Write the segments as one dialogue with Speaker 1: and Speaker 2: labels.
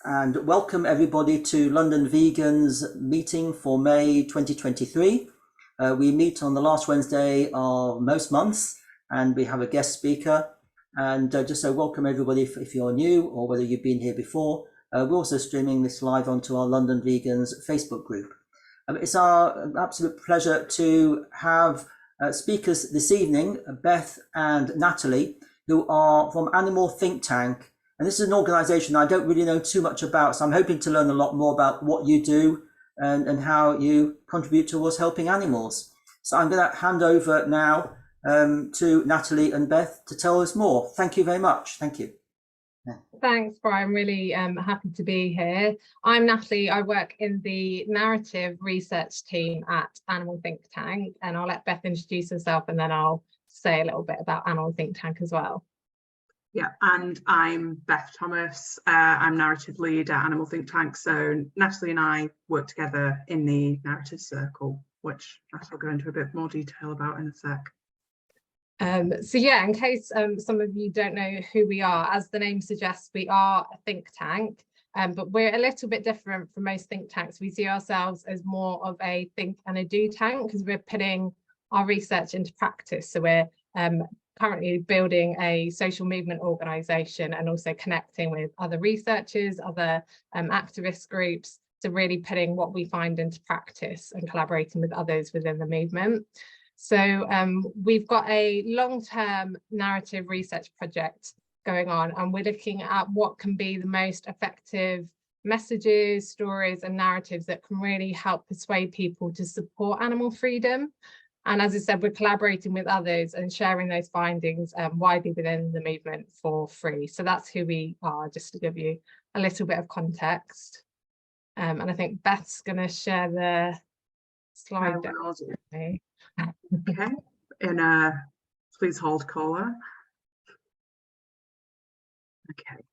Speaker 1: and welcome everybody to London Vegans meeting for May 2023. We meet on the last Wednesday of most months, and we have a guest speaker. And just so welcome everybody if you're new or whether you've been here before. We're also streaming this live onto our London Vegans Facebook group. It's our absolute pleasure to have speakers this evening, Beth and Natalie, who are from Animal Think Tank. And this is an organisation I don't really know too much about, so I'm hoping to learn a lot more about what you do and how you contribute towards helping animals. So I'm going to hand over now to Natalie and Beth to tell us more. Thank you very much. Thank you.
Speaker 2: Thanks, Brian. Really happy to be here. I'm Natalie. I work in the narrative research team at Animal Think Tank, and I'll let Beth introduce herself and then I'll say a little bit about Animal Think Tank as well.
Speaker 3: Yeah, and I'm Beth Thomas. I'm narrative lead at Animal Think Tank. So Natalie and I work together in the narrative circle, which I'll go into a bit more detail about in a sec.
Speaker 2: So yeah, in case some of you don't know who we are, as the name suggests, we are a think tank, but we're a little bit different from most think tanks. We see ourselves as more of a think and a do tank because we're putting our research into practice. So we're currently building a social movement organisation and also connecting with other researchers, other activist groups, to really putting what we find into practice and collaborating with others within the movement. So we've got a long-term narrative research project going on, and we're looking at what can be the most effective messages, stories and narratives that can really help persuade people to support animal freedom. And as I said, we're collaborating with others and sharing those findings widely within the movement for free. So that's who we are, just to give you a little bit of context. And I think Beth's going to share the slide deck with me.
Speaker 3: Okay, please hold caller. Okay.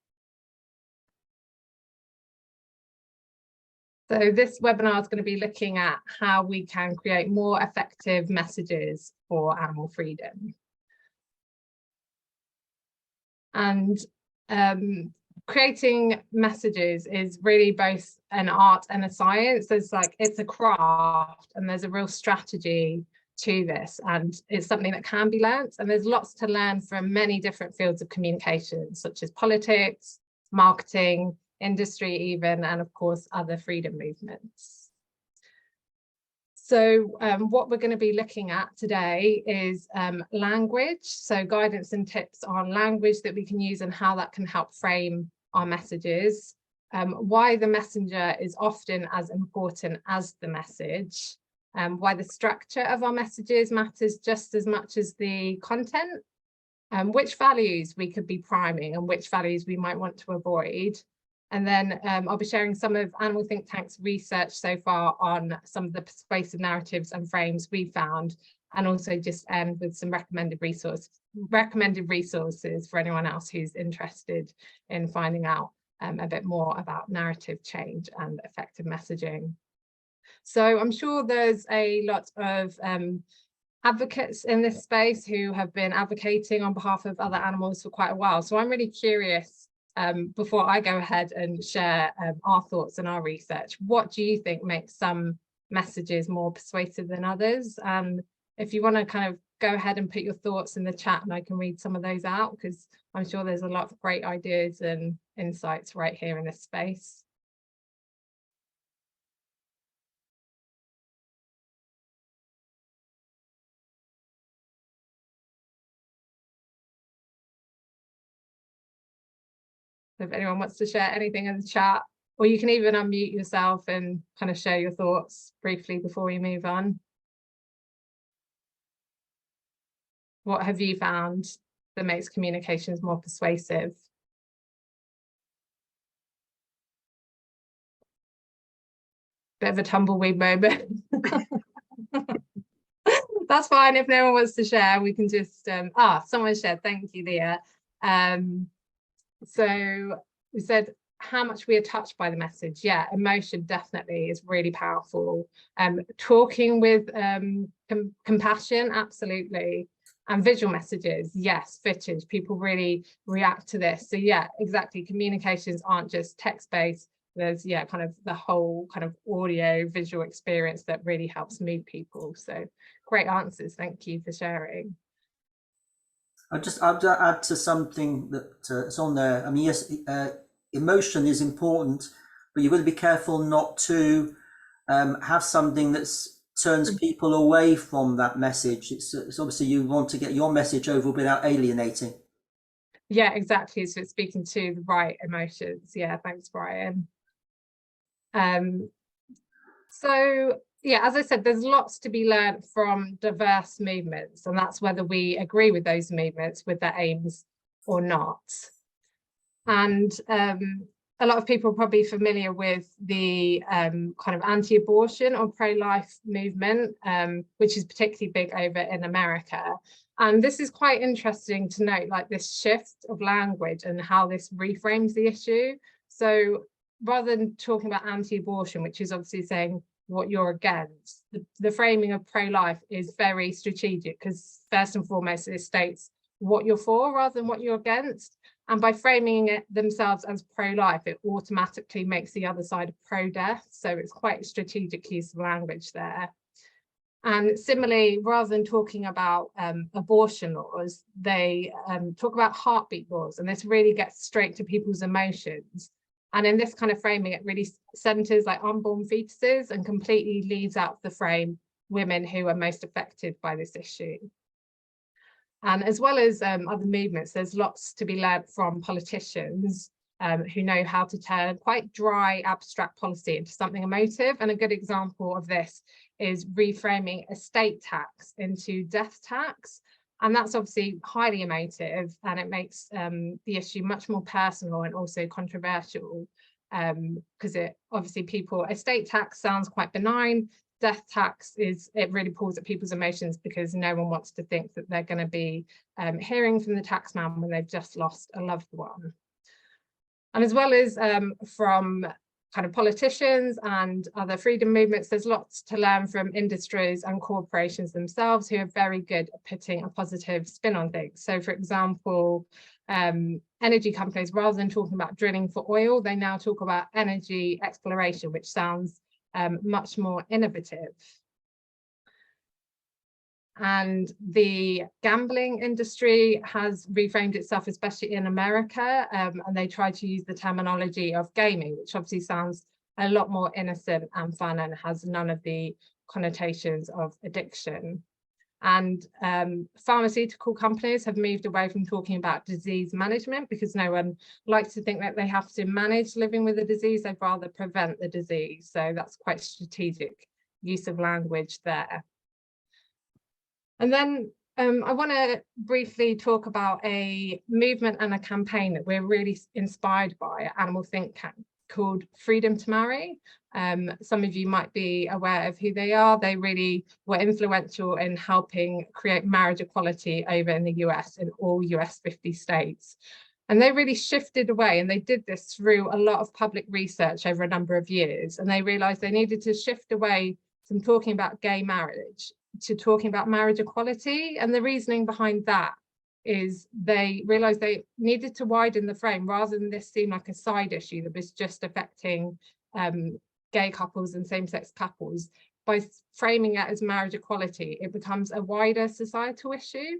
Speaker 2: So this webinar is going to be looking at how we can create more effective messages for animal freedom. And creating messages is really both an art and a science. It's a craft and there's a real strategy to this, and it's something that can be learnt, and there's lots to learn from many different fields of communication, such as politics, marketing, industry even, and of course other freedom movements. So what we're going to be looking at today is language, so guidance and tips on language that we can use and how that can help frame our messages, why the messenger is often as important as the message, why the structure of our messages matters just as much as the content, which values we could be priming and which values we might want to avoid. And then I'll be sharing some of Animal Think Tank's research so far on some of the persuasive narratives and frames we found, and also just end with some recommended resources for anyone else who's interested in finding out a bit more about narrative change and effective messaging. So I'm sure there's a lot of advocates in this space who have been advocating on behalf of other animals for quite a while. So I'm really curious, before I go ahead and share our thoughts and our research, what do you think makes some messages more persuasive than others? And if you want to kind of go ahead and put your thoughts in the chat and I can read some of those out, because I'm sure there's a lot of great ideas and insights right here in this space. If anyone wants to share anything in the chat, or you can even unmute yourself and kind of share your thoughts briefly before we move on. What have you found that makes communications more persuasive? Bit of a tumbleweed moment. That's fine. If no one wants to share, we can just someone shared. Thank you, Leah. So we said how much we are touched by the message. Yeah, emotion definitely is really powerful. Talking with compassion, absolutely. And visual messages, yes, footage, people really react to this. So yeah, exactly, communications aren't just text-based. There's kind of the whole kind of audio visual experience that really helps move people. So great answers, thank you for sharing.
Speaker 1: I'll add to something that is on there. I mean, yes, emotion is important, but you've got to be careful not to have something that turns people away from that message. It's obviously you want to get your message over without alienating.
Speaker 2: Yeah, exactly. So it's speaking to the right emotions. Yeah, thanks, Brian. So yeah, as I said, there's lots to be learned from diverse movements, and that's whether we agree with those movements, with their aims or not. And a lot of people are probably familiar with the kind of anti-abortion or pro-life movement, which is particularly big over in America. And this is quite interesting to note, like this shift of language and how this reframes the issue. So rather than talking about anti-abortion, which is obviously saying what you're against, the framing of pro-life is very strategic, because first and foremost it states what you're for rather than what you're against. And by framing it themselves as pro-life, it automatically makes the other side pro-death. So it's quite a strategic use of language there. And similarly, rather than talking about abortion laws, they talk about heartbeat laws, and this really gets straight to people's emotions. And in this kind of framing, it really centers like unborn fetuses and completely leaves out the frame women who are most affected by this issue. And as well as other movements, there's lots to be learned from politicians who know how to turn quite dry, abstract policy into something emotive. And a good example of this is reframing estate tax into death tax. And that's obviously highly emotive, and it makes the issue much more personal and also controversial, because it obviously estate tax sounds quite benign. Death tax it really pulls at people's emotions, because no one wants to think that they're going to be hearing from the taxman when they've just lost a loved one. And as well as from kind of politicians and other freedom movements, there's lots to learn from industries and corporations themselves, who are very good at putting a positive spin on things. So for example, energy companies, rather than talking about drilling for oil, they now talk about energy exploration, which sounds much more innovative. And the gambling industry has reframed itself, especially in America, and they try to use the terminology of gaming, which obviously sounds a lot more innocent and fun and has none of the connotations of addiction. And pharmaceutical companies have moved away from talking about disease management, because no one likes to think that they have to manage living with a disease. They'd rather prevent the disease. So that's quite strategic use of language there. And then I want to briefly talk about a movement and a campaign that we're really inspired by at Animal Think Tank, called Freedom to Marry. Some of you might be aware of who they are. They really were influential in helping create marriage equality over in the US, in all US 50 states. And they really shifted away, and they did this through a lot of public research over a number of years. And they realized they needed to shift away from talking about gay marriage to talking about marriage equality. And the reasoning behind that is they realized they needed to widen the frame, rather than this seem like a side issue that was just affecting gay couples and same-sex couples. By framing it as marriage equality, it becomes a wider societal issue.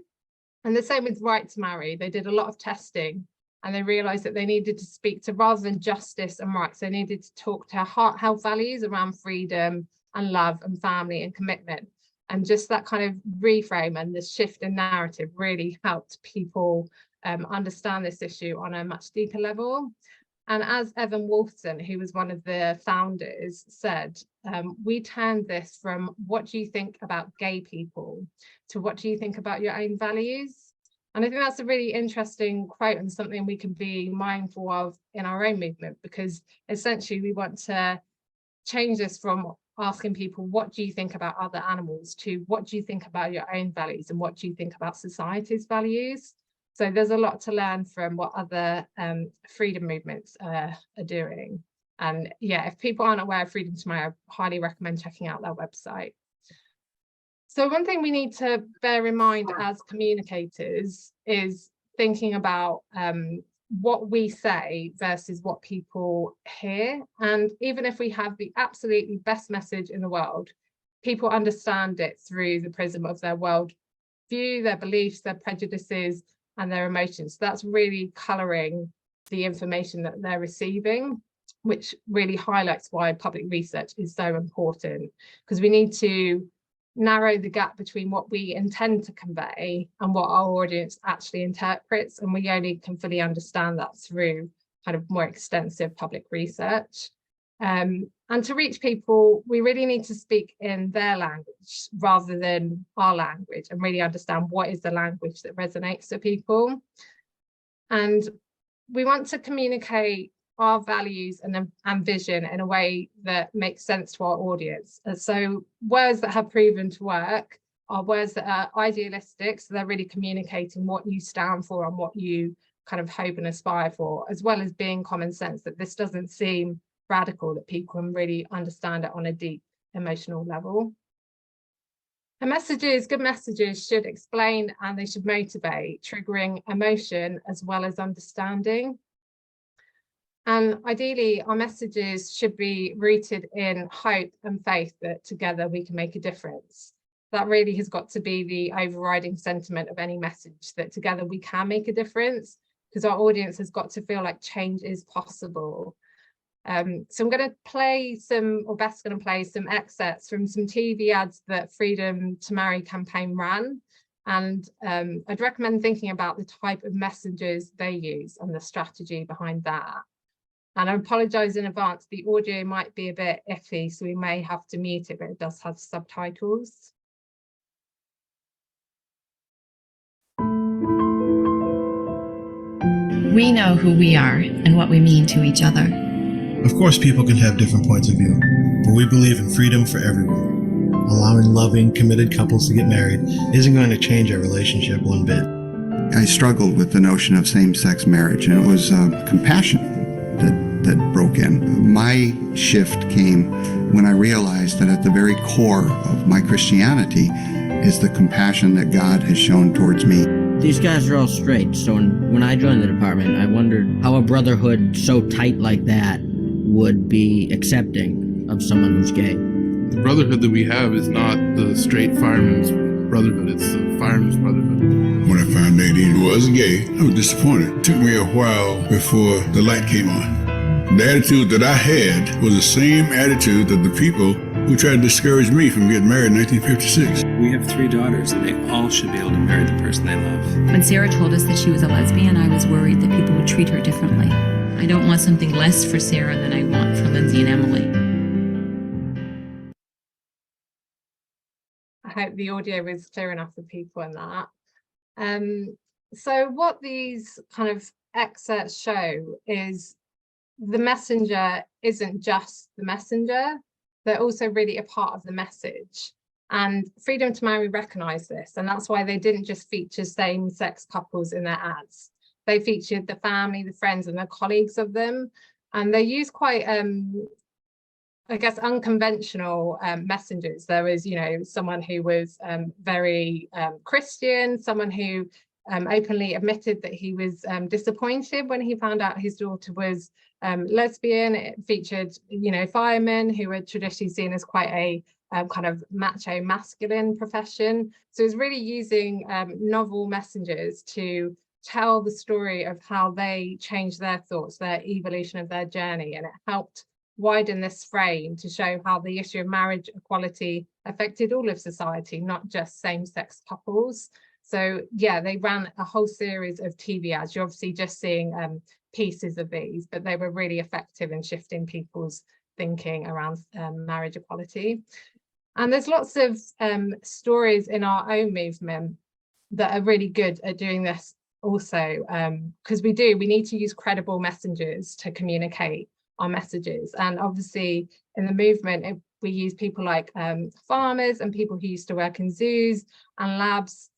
Speaker 2: And the same with right to marry. They did a lot of testing, and they realized that they needed to speak to, rather than justice and rights, they needed to talk to heart health values around freedom and love and family and commitment. And just that kind of reframe and the shift in narrative really helped people understand this issue on a much deeper level. And as Evan Wolfson, who was one of the founders, said, we turned this from what do you think about gay people to what do you think about your own values? And I think that's a really interesting quote, and something we can be mindful of in our own movement, because essentially we want to change this from asking people, what do you think about other animals, to what do you think about your own values, and what do you think about society's values? So there's a lot to learn from what other freedom movements are doing. And yeah, if people aren't aware of Freedom to Marry, I highly recommend checking out their website. So one thing we need to bear in mind as communicators is thinking about what we say versus what people hear. And even if we have the absolutely best message in the world, people understand it through the prism of their world view, their beliefs, their prejudices, and their emotions. That's really colouring the information that they're receiving, which really highlights why public research is so important, because we need to narrow the gap between what we intend to convey and what our audience actually interprets, and we only can fully understand that through kind of more extensive public research. And to reach people, we really need to speak in their language rather than our language, and really understand what is the language that resonates to people. And we want to communicate our values and vision in a way that makes sense to our audience. And so words that have proven to work are words that are idealistic, so they're really communicating what you stand for and what you kind of hope and aspire for, as well as being common sense, that this doesn't seem radical, that people can really understand it on a deep emotional level. And good messages should explain and they should motivate, triggering emotion as well as understanding. And ideally, our messages should be rooted in hope and faith that together we can make a difference. That really has got to be the overriding sentiment of any message, that together we can make a difference, because our audience has got to feel like change is possible. So I'm going to play Beth's going to play some excerpts from some TV ads that Freedom to Marry campaign ran. And I'd recommend thinking about the type of messages they use and the strategy behind that. And I apologise in advance, the audio might be a bit iffy, so we may have to mute it, but it does have subtitles.
Speaker 4: We know who we are and what we mean to each other.
Speaker 5: Of course, people can have different points of view, but we believe in freedom for everyone. Allowing loving, committed couples to get married isn't going to change our relationship one bit.
Speaker 6: I struggled with the notion of same-sex marriage, and it was compassion that broke in. My shift came when I realized that at the very core of my Christianity is the compassion that God has shown towards me.
Speaker 7: These guys are all straight, so when I joined the department, I wondered how a brotherhood so tight like that would be accepting of someone who's gay.
Speaker 8: The brotherhood that we have is not the straight fireman's brotherhood, it's the fireman's brotherhood.
Speaker 9: When I found Nadine was gay, I was disappointed. It took me a while before the light came on. The attitude that I had was the same attitude that the people who tried to discourage me from getting married in 1956.
Speaker 10: We have 3 daughters, and they all should be able to marry the person they love.
Speaker 11: When Sarah told us that she was a lesbian, I was worried that people would treat her differently. I don't want something less for Sarah than I want for Lindsay and Emily.
Speaker 2: I hope the audio was clear enough for people in that. So what these kind of excerpts show is the messenger isn't just the messenger, they're also really a part of the message. And Freedom to Marry recognised this, and that's why they didn't just feature same-sex couples in their ads. They featured the family, the friends, and the colleagues of them. And they used quite, I guess, unconventional messengers. There was, someone who was very Christian, someone who openly admitted that he was disappointed when he found out his daughter was lesbian. It featured, firemen who were traditionally seen as quite a kind of macho masculine profession. So it's really using novel messengers to tell the story of how they changed their thoughts, their evolution of their journey. And it helped widen this frame to show how the issue of marriage equality affected all of society, not just same-sex couples. So yeah, they ran a whole series of TV ads. You're obviously just seeing pieces of these, but they were really effective in shifting people's thinking around marriage equality. And there's lots of stories in our own movement that are really good at doing this also, because we need to use credible messengers to communicate our messages. And obviously in the movement, we use people like farmers and people who used to work in zoos and labs.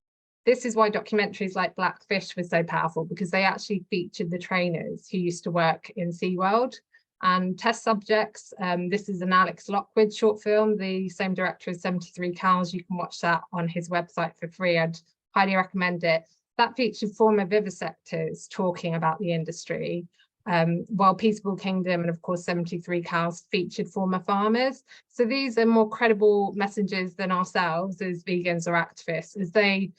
Speaker 2: This is why documentaries like Blackfish were so powerful, because they actually featured the trainers who used to work in SeaWorld. And test subjects, this is an Alex Lockwood short film, the same director as 73 Cows. You can watch that on his website for free. I'd highly recommend it. That featured former vivisectors talking about the industry, while Peaceable Kingdom and of course 73 Cows featured former farmers. So these are more credible messengers than ourselves as vegans or activists, as they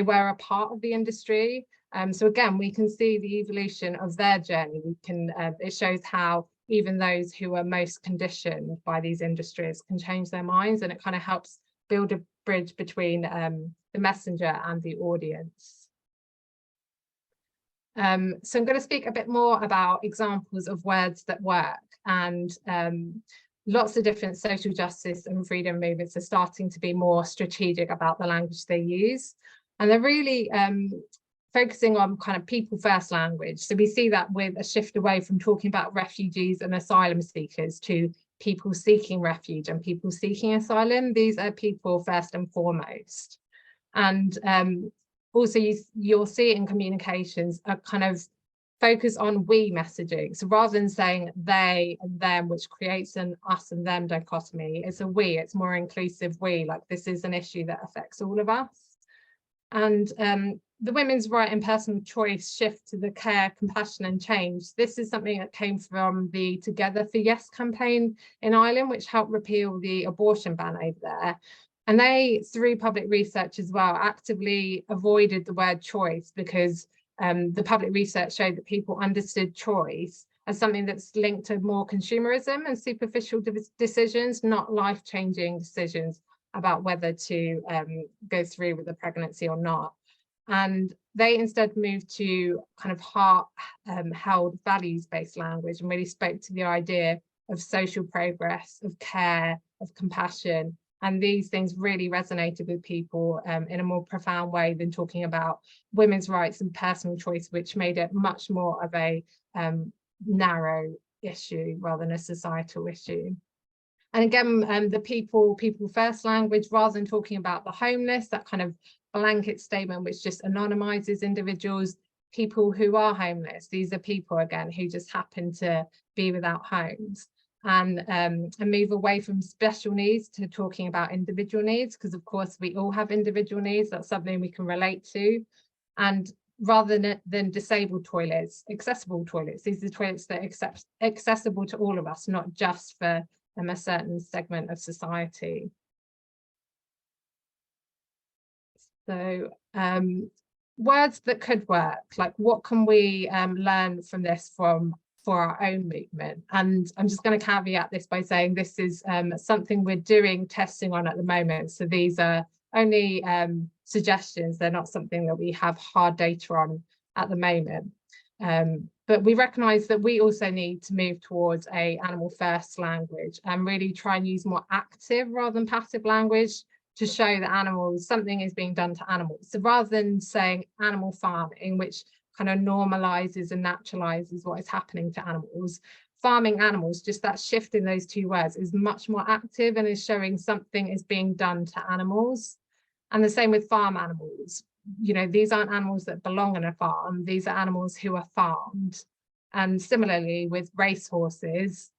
Speaker 2: were a part of the industry. So again, we can see the evolution of their journey. We can, it shows how even those who are most conditioned by these industries can change their minds, and it kind of helps build a bridge between the messenger and the audience. So I'm going to speak a bit more about examples of words that work, and lots of different social justice and freedom movements are starting to be more strategic about the language they use, and they're really focusing on kind of people first language. So we see that with a shift away from talking about refugees and asylum seekers to people seeking refuge and people seeking asylum. These are people first and foremost. And also you'll see it in communications, a kind of focus on we messaging. So rather than saying they and them, which creates an us and them dichotomy, it's a we, it's more inclusive we, like this is an issue that affects all of us. And the women's right and personal choice shift to the care, compassion and change. This is something that came from the Together for Yes campaign in Ireland, which helped repeal the abortion ban over there. And they, through public research as well, actively avoided the word choice, because the public research showed that people understood choice as something that's linked to more consumerism and superficial decisions, not life-changing decisions about whether to go through with a pregnancy or not. And they instead moved to kind of heart-held values-based language, and really spoke to the idea of social progress, of care, of compassion. And these things really resonated with people in a more profound way than talking about women's rights and personal choice, which made it much more of a narrow issue rather than a societal issue. And again, the people first language, rather than talking about the homeless, that kind of blanket statement which just anonymizes individuals, people who are homeless, these are people again who just happen to be without homes. And move away from special needs to talking about individual needs, because of course we all have individual needs. That's something we can relate to. And rather than disabled toilets, accessible toilets, these are toilets that are accessible to all of us, not just for a certain segment of society. So words that could work, like what can we learn from this for our own movement? And I'm just going to caveat this by saying this is something we're doing testing on at the moment. So these are only suggestions. They're not something that we have hard data on at the moment. But we recognise that we also need to move towards a animal first language and really try and use more active rather than passive language to show that animals, something is being done to animals. So rather than saying animal farming, which kind of normalizes and naturalizes what is happening to animals, farming animals, just that shift in those two words is much more active and is showing something is being done to animals. And the same with farm animals. You know, these aren't animals that belong on a farm, these are animals who are farmed. And similarly with race horses,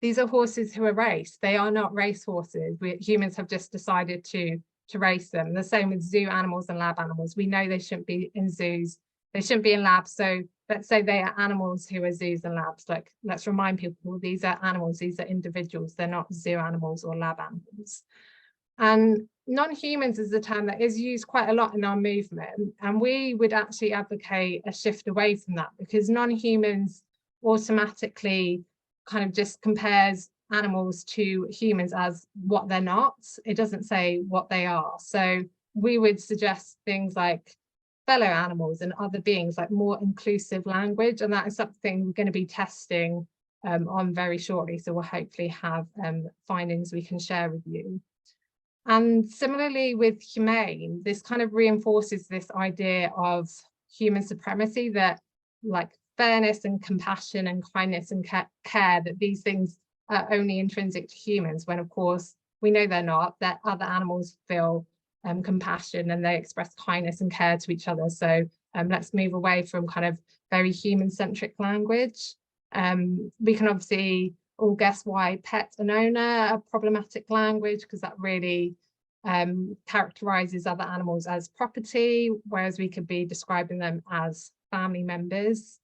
Speaker 2: these are horses who are raced. They are not race horses. Humans have just decided to race them. The same with zoo animals and lab animals. We know they shouldn't be in zoos. They shouldn't be in labs. So let's say they are animals who are zoos and labs. Like, let's remind people, these are animals, these are individuals. They're not zoo animals or lab animals. And non-humans is a term that is used quite a lot in our movement. And we would actually advocate a shift away from that, because non-humans automatically kind of just compares animals to humans as what they're not. It doesn't say what they are. So we would suggest things like fellow animals and other beings, like more inclusive language. And that is something we're going to be testing on very shortly. So we'll hopefully have findings we can share with you. And similarly with humane, this kind of reinforces this idea of human supremacy, that like fairness and compassion and kindness and care, that these things are only intrinsic to humans, when of course we know they're not, that other animals feel compassion and they express kindness and care to each other. So let's move away from kind of very human-centric language. We can obviously all guess why pet and owner are problematic language, because that really characterizes other animals as property, whereas we could be describing them as family members.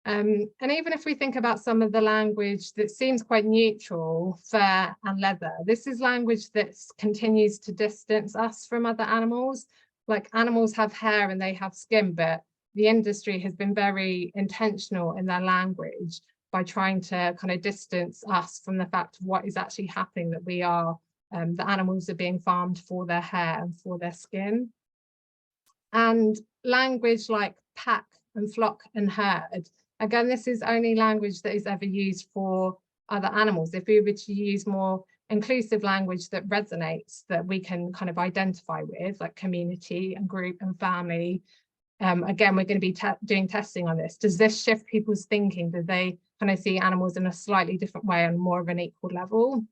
Speaker 2: And even if we think about some of the language that seems quite neutral, fur and leather, this is language that continues to distance us from other animals. Like, animals have hair and they have skin, but the industry has been very intentional in their language by trying to kind of distance us from the fact of what is actually happening, that we are, the animals are being farmed for their hair and for their skin. And language like pack and flock and herd, again, this is only language that is ever used for other animals. If we were to use more inclusive language that resonates, that we can kind of identify with, like community and group and family, again, we're going to be doing testing on this. Does this shift people's thinking? Do they kind of see animals in a slightly different way on more of an equal level?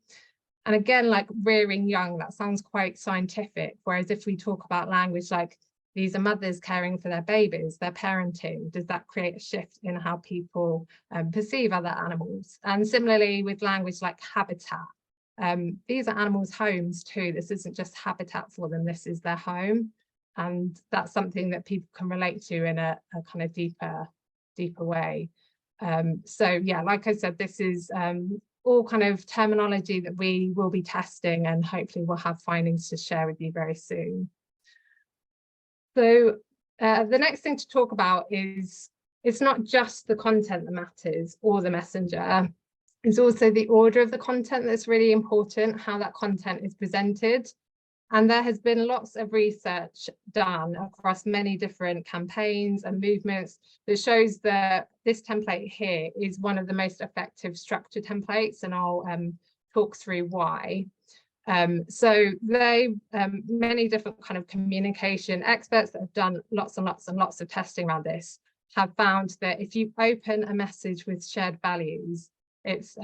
Speaker 2: And again, like rearing young, that sounds quite scientific. Whereas if we talk about language like, these are mothers caring for their babies, they're parenting, does that create a shift in how people perceive other animals? And similarly with language like habitat, these are animals' homes too. This isn't just habitat for them, this is their home. And that's something that people can relate to in a kind of deeper way. So yeah, like I said, this is all kind of terminology that we will be testing, and hopefully we'll have findings to share with you very soon. So the next thing to talk about is, it's not just the content that matters or the messenger, it's also the order of the content that's really important, how that content is presented. And there has been lots of research done across many different campaigns and movements that shows that this template here is one of the most effective structure templates, and I'll talk through why. So many different kind of communication experts that have done lots and lots of testing around this have found that if you open a message with shared values, it's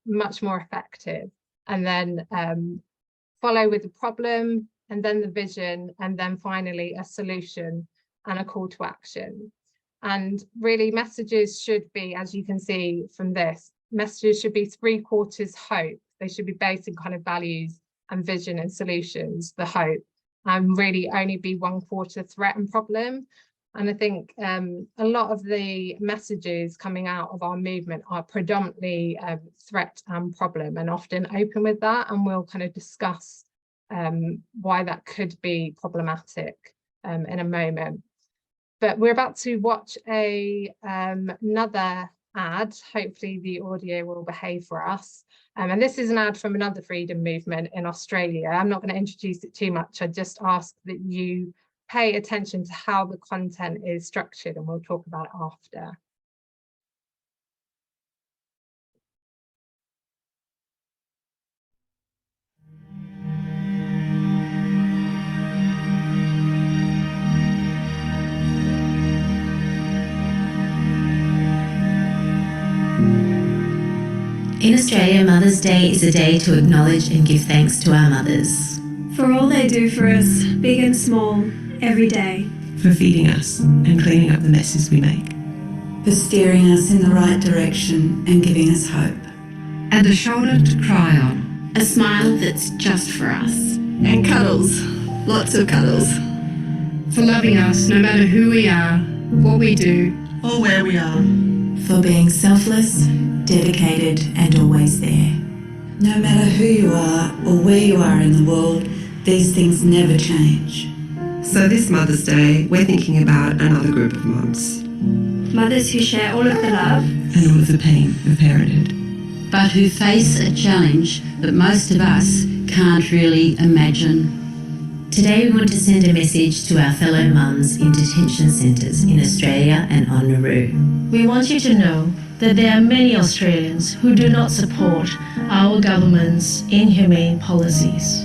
Speaker 2: much more effective. And then follow with the problem, and then the vision, and then finally a solution and a call to action. And really messages should be, as you can see from this, messages should be 3/4 hope. They should be based in kind of values and vision and solutions, the hope, and really only be 1/4 threat and problem. And I think a lot of the messages coming out of our movement are predominantly threat and problem, and often open with that, and we'll kind of discuss why that could be problematic in a moment. But we're about to watch another ad. Hopefully the audio will behave for us. And this is an ad from another freedom movement in Australia. I'm not going to introduce it too much. I just ask that you pay attention to how the content is structured, and we'll talk about it after.
Speaker 4: In Australia, Mother's Day is a day to acknowledge and give thanks to our mothers.
Speaker 12: For all they do for us, big and small, every day.
Speaker 13: For feeding us and cleaning up the messes we make.
Speaker 14: For steering us in the right direction and giving us hope.
Speaker 15: And a shoulder to cry on.
Speaker 4: A smile that's just for us.
Speaker 14: And cuddles. Lots of cuddles.
Speaker 15: For loving us no matter who we are, what we do,
Speaker 13: or where we are.
Speaker 14: For being selfless, dedicated and always there. No matter who you are or where you are in the world, these things never change.
Speaker 13: So this Mother's Day, we're thinking about another group of mums.
Speaker 12: Mothers who share all of the love
Speaker 13: and all of the pain of parenthood.
Speaker 16: But who face a challenge that most of us can't really imagine.
Speaker 4: Today we want to send a message to our fellow mums in detention centres in Australia and on Nauru.
Speaker 17: We want you to know that there are many Australians who do not support our government's inhumane policies.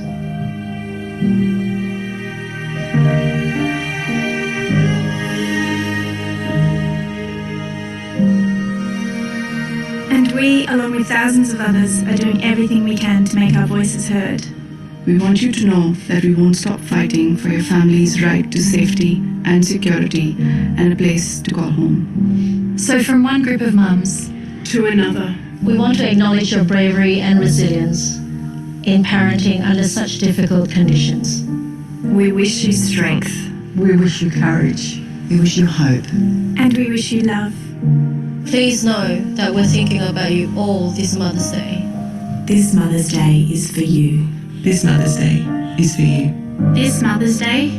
Speaker 12: And we, along with thousands of others, are doing everything we can to make our voices heard.
Speaker 15: We want you to know that we won't stop fighting for your family's right to safety and security and a place to call home.
Speaker 11: So from one group of mums
Speaker 15: to another.
Speaker 17: We want to acknowledge your bravery and resilience in parenting under such difficult conditions.
Speaker 15: We wish you strength.
Speaker 13: We wish you courage. We wish you hope.
Speaker 12: And we wish you love.
Speaker 17: Please know that we're thinking about you all this Mother's Day.
Speaker 14: This Mother's Day is for you.
Speaker 13: This Mother's Day is for you.
Speaker 12: This Mother's Day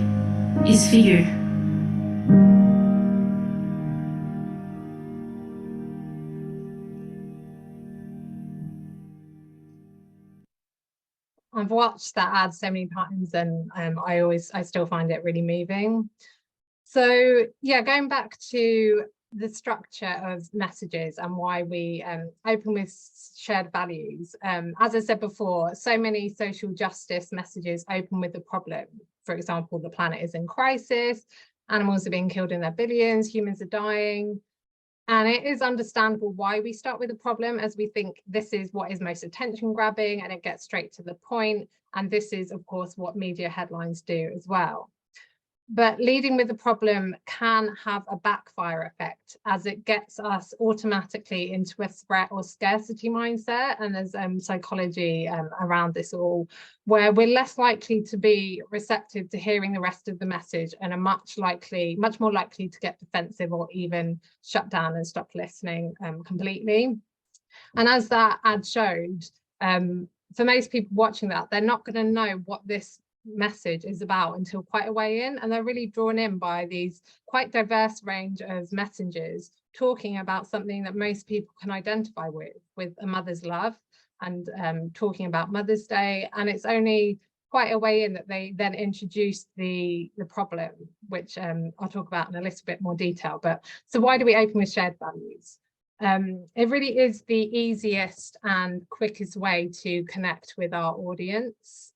Speaker 12: is for you.
Speaker 2: I've watched that ad so many times, and I still find it really moving. So yeah, going back to the structure of messages and why we open with shared values. As I said before, so many social justice messages open with the problem. For example, the planet is in crisis, animals are being killed in their billions, humans are dying. And it is understandable why we start with a problem, as we think this is what is most attention grabbing and it gets straight to the point. And this is, of course, what media headlines do as well. But leading with the problem can have a backfire effect, as it gets us automatically into a threat or scarcity mindset. And there's psychology around this all, where we're less likely to be receptive to hearing the rest of the message and are much more likely to get defensive or even shut down and stop listening completely. And as that ad showed, for most people watching that, they're not going to know what this message is about until quite a way in, and they're really drawn in by these quite diverse range of messengers talking about something that most people can identify with a mother's love, and talking about Mother's Day. And it's only quite a way in that they then introduce the problem, which I'll talk about in a little bit more detail. But so why do we open with shared values? It really is the easiest and quickest way to connect with our audience.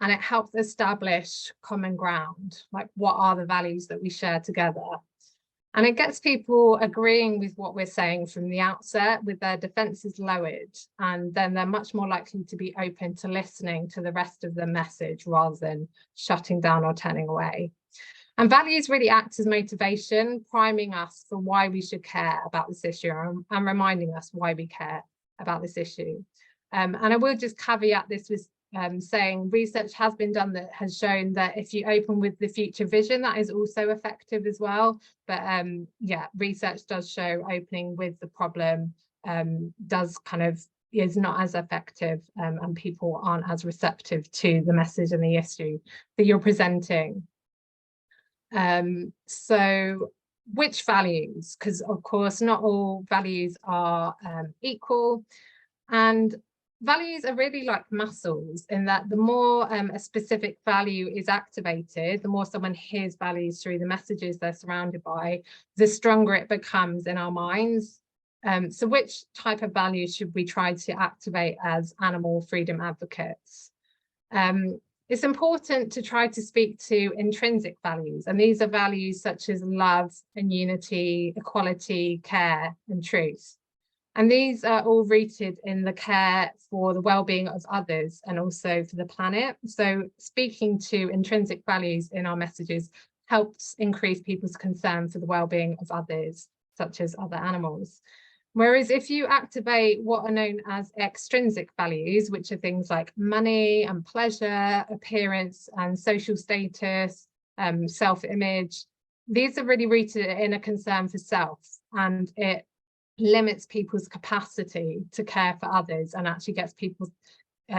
Speaker 2: And it helps establish common ground, like what are the values that we share together. And it gets people agreeing with what we're saying from the outset, with their defenses lowered. And then they're much more likely to be open to listening to the rest of the message rather than shutting down or turning away. And values really act as motivation, priming us for why we should care about this issue and reminding us why we care about this issue. And I will just caveat this with saying research has been done that has shown that if you open with the future vision, that is also effective as well. But yeah, research does show opening with the problem is not as effective, and people aren't as receptive to the message and the issue that you're presenting. So which values? Because of course not all values are equal, and values are really like muscles, in that the more a specific value is activated, the more someone hears values through the messages they're surrounded by, the stronger it becomes in our minds. So which type of values should we try to activate as animal freedom advocates? It's important to try to speak to intrinsic values, and these are values such as love and unity, equality, care and truth. And these are all rooted in the care for the well-being of others and also for the planet. So speaking to intrinsic values in our messages helps increase people's concern for the well-being of others, such as other animals. Whereas if you activate what are known as extrinsic values, which are things like money and pleasure, appearance and social status, self-image, these are really rooted in a concern for self, and it limits people's capacity to care for others and actually gets people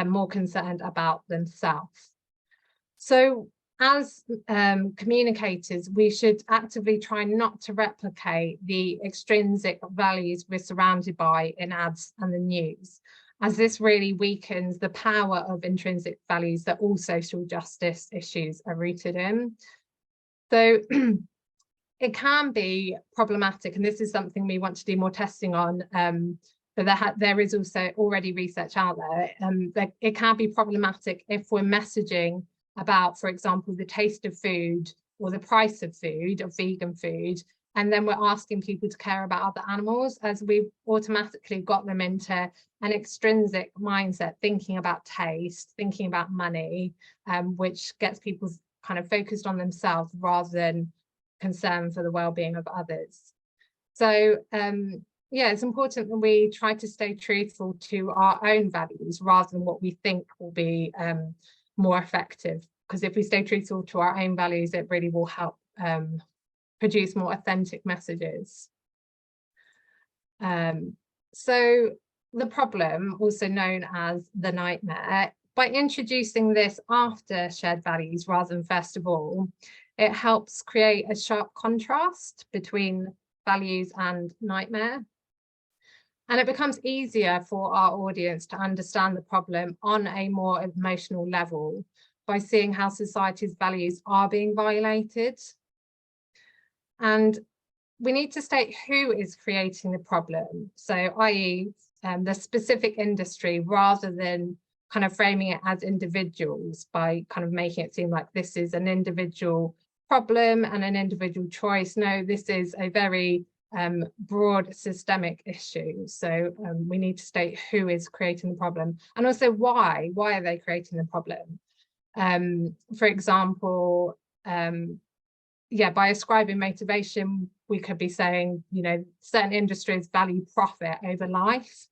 Speaker 2: more concerned about themselves. So as communicators, we should actively try not to replicate the extrinsic values we're surrounded by in ads and the news, as this really weakens the power of intrinsic values that all social justice issues are rooted in. So it can be problematic, and this is something we want to do more testing on, but there is also already research out there, that it can be problematic if we're messaging about, for example, the taste of food or the price of food, of vegan food, and then we're asking people to care about other animals, as we've automatically got them into an extrinsic mindset, thinking about taste, thinking about money, which gets people kind of focused on themselves rather than concern for the well-being of others. So yeah, it's important that we try to stay truthful to our own values rather than what we think will be more effective. Because if we stay truthful to our own values, it really will help produce more authentic messages. So the problem, also known as the nightmare, by introducing this after shared values rather than first of all, it helps create a sharp contrast between values and nightmare. And it becomes easier for our audience to understand the problem on a more emotional level by seeing how society's values are being violated. And we need to state who is creating the problem. So, i.e., the specific industry, rather than kind of framing it as individuals by kind of making it seem like this is an individual problem and an individual choice. No, this is a very broad systemic issue. So we need to state who is creating the problem, and also why are they creating the problem. For example, by ascribing motivation, we could be saying, you know, certain industries value profit over life.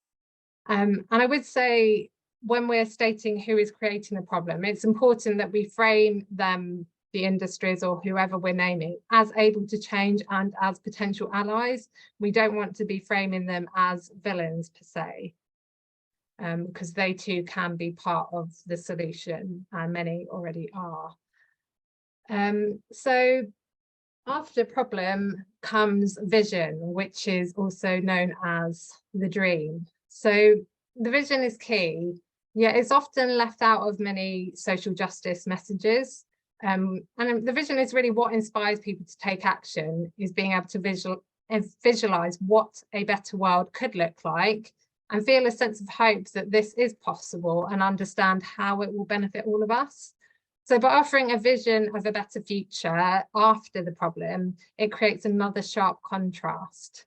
Speaker 2: And I would say when we're stating who is creating the problem, it's important that we frame them, the industries or whoever we're naming, as able to change and as potential allies. We don't want to be framing them as villains per se, because they too can be part of the solution, and many already are. So after problem comes vision, which is also known as the dream. So the vision is key. Yeah, it's often left out of many social justice messages. And the vision is really what inspires people to take action, is being able to visualize what a better world could look like and feel a sense of hope that this is possible and understand how it will benefit all of us. So by offering a vision of a better future after the problem, it creates another sharp contrast.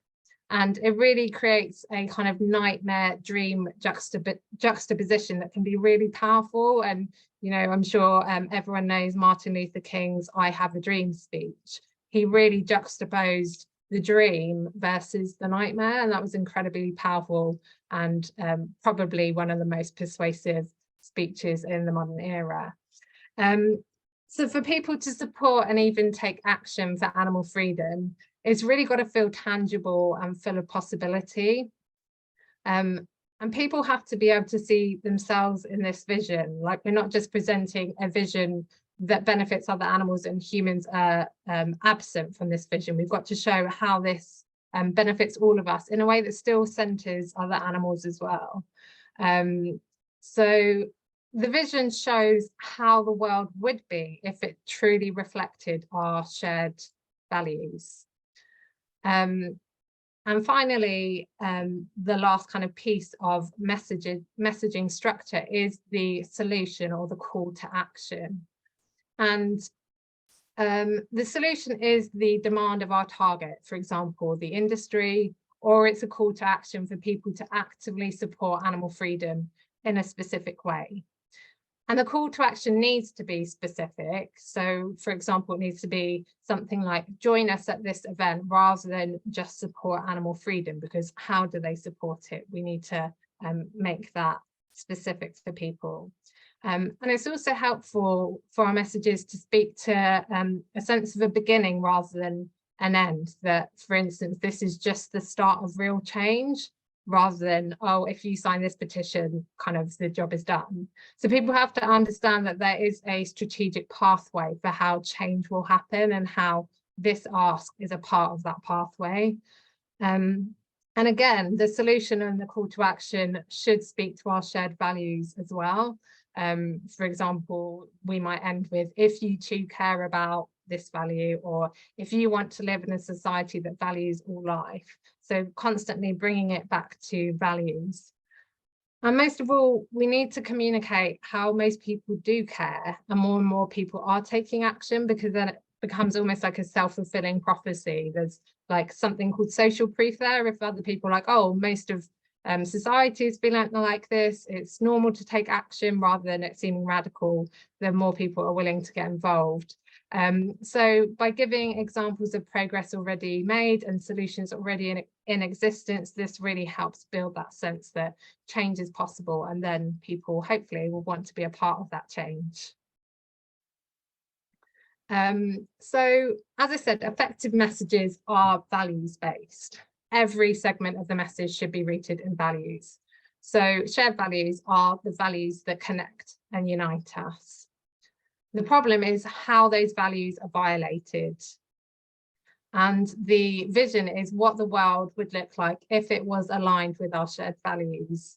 Speaker 2: And it really creates a kind of nightmare dream juxtaposition that can be really powerful. And, you know, I'm sure everyone knows Martin Luther King's "I Have a Dream" speech. He really juxtaposed the dream versus the nightmare. And that was incredibly powerful and probably one of the most persuasive speeches in the modern era. So for people to support and even take action for animal freedom, it's really got to feel tangible and full of possibility. And people have to be able to see themselves in this vision. Like, we're not just presenting a vision that benefits other animals and humans are absent from this vision. We've got to show how this benefits all of us in a way that still centers other animals as well. So the vision shows how the world would be if it truly reflected our shared values. And finally, the last kind of piece of messaging structure is the solution or the call to action. And the solution is the demand of our target, for example, the industry, or it's a call to action for people to actively support animal freedom in a specific way. And the call to action needs to be specific. So, for example, it needs to be something like, join us at this event, rather than just support animal freedom, because how do they support it? We need to make that specific for people. And it's also helpful for our messages to speak to a sense of a beginning rather than an end. That, for instance, this is just the start of real change, rather than, oh, if you sign this petition, kind of the job is done. So people have to understand that there is a strategic pathway for how change will happen, and how this ask is a part of that pathway. And again, the solution and the call to action should speak to our shared values as well. For example, we might end with, if you too care about this value, or if you want to live in a society that values all life. So constantly bringing it back to values. And most of all, we need to communicate how most people do care, and more people are taking action, because then it becomes almost like a self-fulfilling prophecy. There's like something called social proof there. If other people are like, oh, most of society has been like this, it's normal to take action, rather than it seeming radical, then more people are willing to get involved. So by giving examples of progress already made and solutions already in existence, this really helps build that sense that change is possible, and then people hopefully will want to be a part of that change. So as I said, effective messages are values-based. Every segment of the message should be rooted in values. So shared values are the values that connect and unite us. The problem is how those values are violated. And the vision is what the world would look like if it was aligned with our shared values.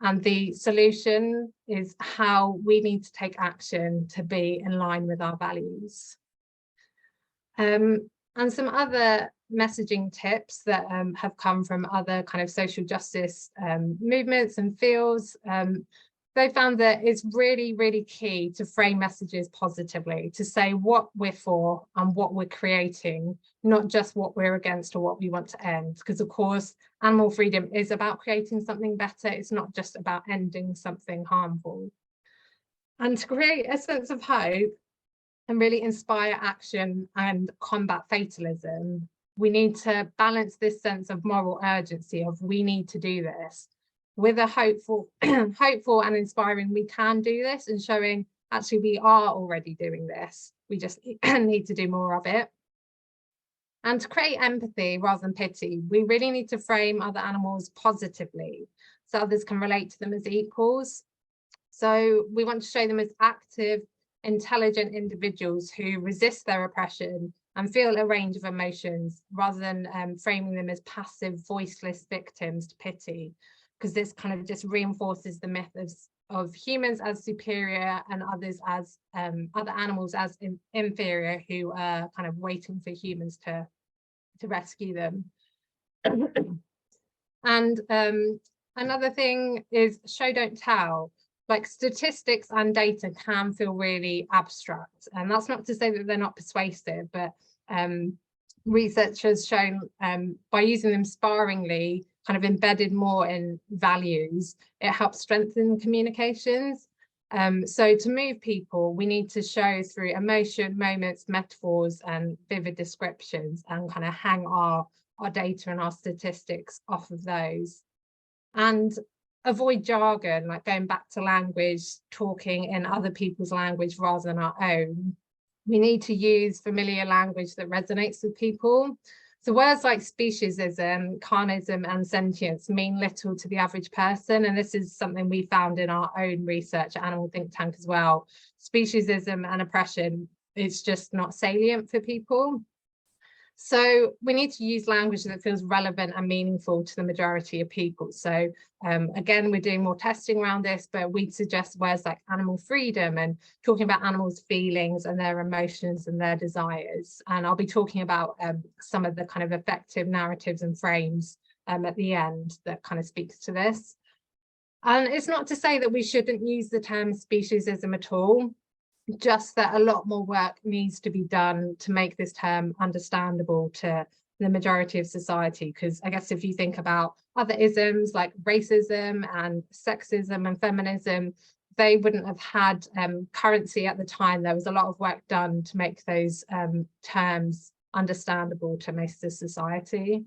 Speaker 2: And the solution is how we need to take action to be in line with our values. And some other messaging tips that have come from other kind of social justice movements and fields. They found that it's really, really key to frame messages positively, to say what we're for and what we're creating, not just what we're against or what we want to end. Because of course, animal freedom is about creating something better. It's not just about ending something harmful. And to create a sense of hope and really inspire action and combat fatalism, we need to balance this sense of moral urgency of we need to do this with a hopeful and inspiring we can do this, and showing actually we are already doing this. We just need to do more of it. And to create empathy rather than pity, we really need to frame other animals positively so others can relate to them as equals. So we want to show them as active, intelligent individuals who resist their oppression and feel a range of emotions, rather than framing them as passive, voiceless victims to pity, because this kind of just reinforces the myth of humans as superior and others as other animals as inferior, who are kind of waiting for humans to rescue them. And another thing is show, don't tell. Like statistics and data can feel really abstract, and that's not to say that they're not persuasive, but research has shown by using them sparingly, kind of embedded more in values, it helps strengthen communications. So to move people, we need to show through emotion, moments, metaphors, and vivid descriptions, and kind of hang our data and our statistics off of those. And avoid jargon, like going back to language, talking in other people's language rather than our own. We need to use familiar language that resonates with people. So words like speciesism, carnism, and sentience mean little to the average person. And this is something we found in our own research at Animal Think Tank as well. Speciesism and oppression, it's just not salient for people. So we need to use language that feels relevant and meaningful to the majority of people. So again, we're doing more testing around this, but we'd suggest words like animal freedom and talking about animals' feelings and their emotions and their desires. And I'll be talking about some of the kind of effective narratives and frames at the end that kind of speaks to this. And it's not to say that we shouldn't use the term speciesism at all, just that a lot more work needs to be done to make this term understandable to the majority of society. Because I guess if you think about other isms like racism and sexism and feminism, they wouldn't have had currency at the time. There was a lot of work done to make those terms understandable to most of society.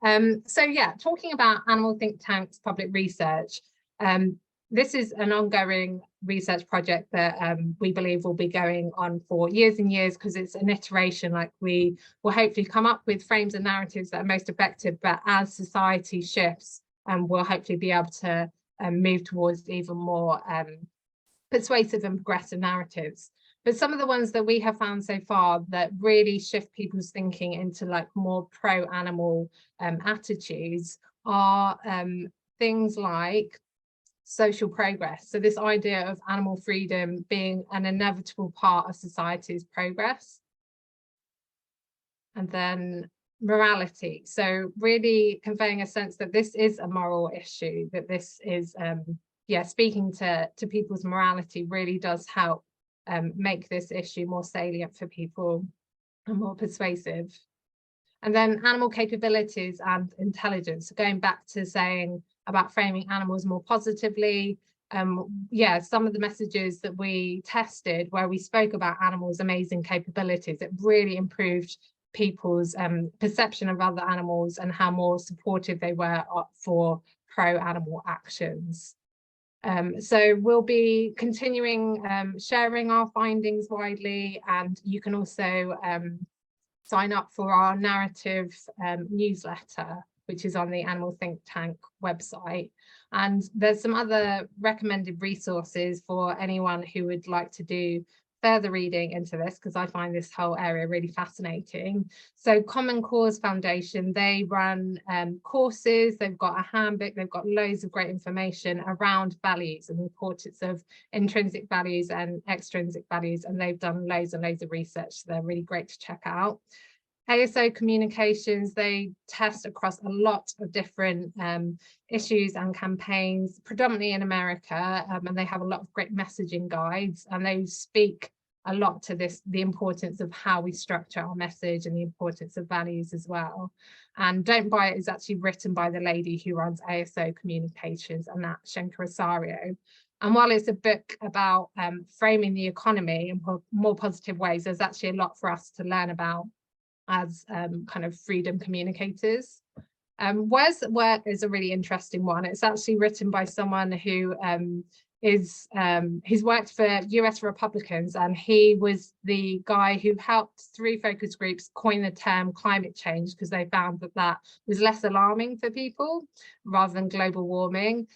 Speaker 2: So yeah, talking about Animal Think Tank's public research, this is an ongoing research project that we believe will be going on for years and years, because it's an iteration. Like, we will hopefully come up with frames and narratives that are most effective, but as society shifts, we'll hopefully be able to move towards even more persuasive and progressive narratives. But some of the ones that we have found so far that really shift people's thinking into like more pro-animal attitudes are things like social progress. So this idea of animal freedom being an inevitable part of society's progress. And then morality. So really conveying a sense that this is a moral issue, that this is, speaking to people's morality really does help make this issue more salient for people and more persuasive. And then animal capabilities and intelligence. So going back to saying about framing animals more positively, yeah, some of the messages that we tested where we spoke about animals' amazing capabilities, it really improved people's perception of other animals and how more supportive they were for pro-animal actions. So we'll be continuing sharing our findings widely, and you can also sign up for our narrative newsletter, which is on the Animal Think Tank website. And there's some other recommended resources for anyone who would like to do further reading into this, because I find this whole area really fascinating. So Common Cause Foundation, they run courses, they've got a handbook, they've got loads of great information around values and the importance of intrinsic values and extrinsic values, and they've done loads and loads of research, so they're really great to check out. ASO Communications, they test across a lot of different issues and campaigns, predominantly in America, and they have a lot of great messaging guides, and they speak a lot to this, the importance of how we structure our message and the importance of values as well. And Don't Buy It is actually written by the lady who runs ASO Communications, and that's Rosario. And while it's a book about framing the economy in more positive ways, there's actually a lot for us to learn about as kind of freedom communicators. Where's Work is a really interesting one. It's actually written by someone who he's worked for US Republicans, and he was the guy who helped through focus groups coin the term climate change, because they found that that was less alarming for people rather than global warming.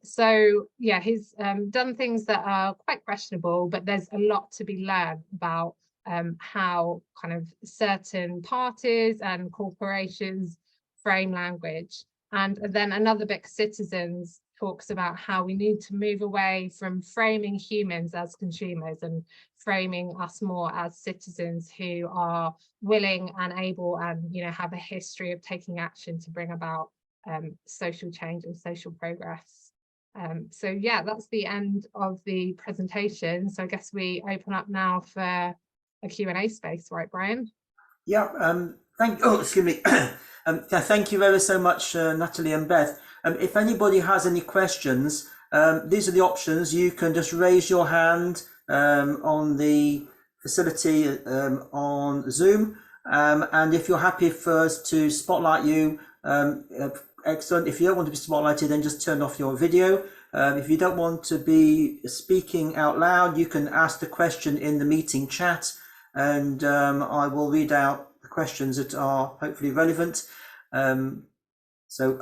Speaker 2: So yeah, he's done things that are quite questionable, but there's a lot to be learned about how kind of certain parties and corporations frame language. And then another book, Citizens, talks about how we need to move away from framing humans as consumers and framing us more as citizens who are willing and able and, you know, have a history of taking action to bring about social change and social progress. So yeah, that's the end of the presentation. So I guess we open up now for a Q&A space, right, Brian?
Speaker 1: Yeah, excuse me. Thank you ever so much, Natalie and Beth. If anybody has any questions, these are the options. You can just raise your hand on the facility on Zoom. And if you're happy for us to spotlight you, excellent. If you don't want to be spotlighted, then just turn off your video. If you don't want to be speaking out loud, you can ask the question in the meeting chat, and I will read out the questions that are hopefully relevant. So